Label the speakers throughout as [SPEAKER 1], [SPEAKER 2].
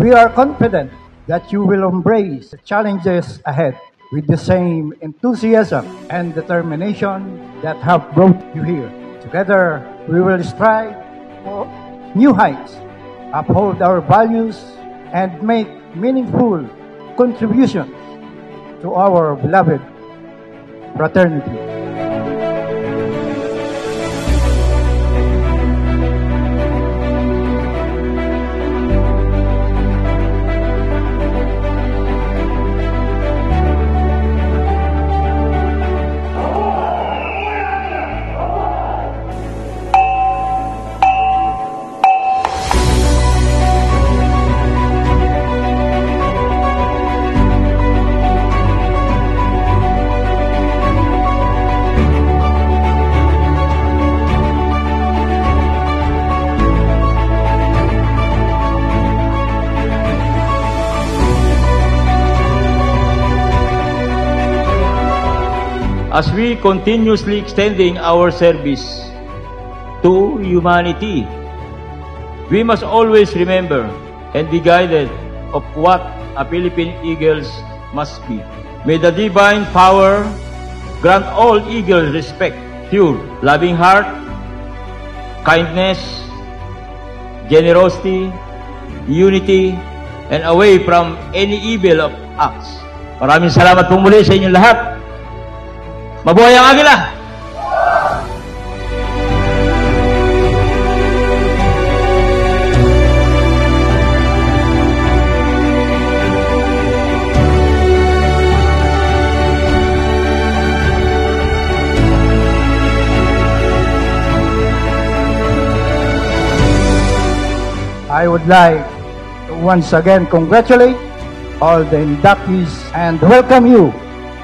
[SPEAKER 1] We are confident that you will embrace the challenges ahead with the same enthusiasm and determination that have brought you here. Together, we will strive for new heights, uphold our values, and make meaningful contributions to our beloved fraternity.
[SPEAKER 2] As we continuously extending our service to humanity, we must always remember and be guided of what a Philippine Eagles must be. May the divine power grant all Eagles respect, pure, loving heart, kindness, generosity, unity, and away from any evil of acts. Maraming salamat po muli sa inyong lahat. Mabuhay ang Agila!
[SPEAKER 1] I would like to once again congratulate all the inductees and welcome you.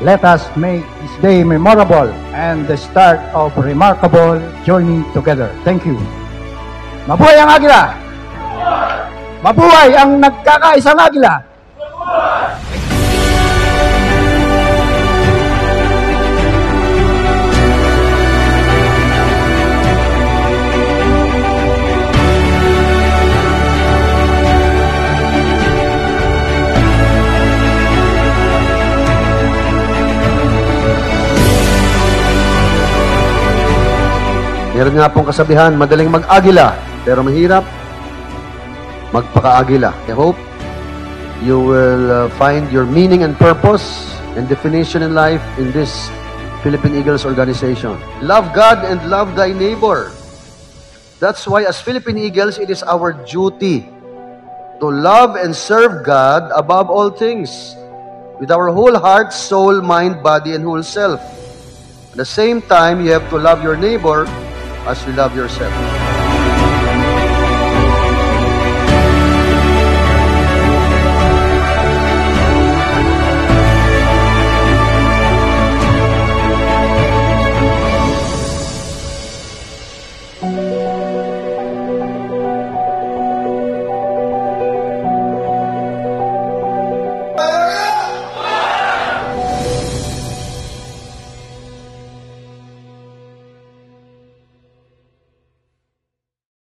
[SPEAKER 1] Let us make this day memorable and the start of remarkable journey together. Thank you. Mabuhay ang Agila! Mabuhay ang nagkakaisang Agila!
[SPEAKER 3] Meron nga pong kasabihan, madaling mag-agila, pero mahirap magpaka-agila. I hope you will find your meaning and purpose and definition in life in this Philippine Eagles organization. Love God and love thy neighbor. That's why as Philippine Eagles, it is our duty to love and serve God above all things with our whole heart, soul, mind, body, and whole self. At the same time, you have to love your neighbor as you love yourself.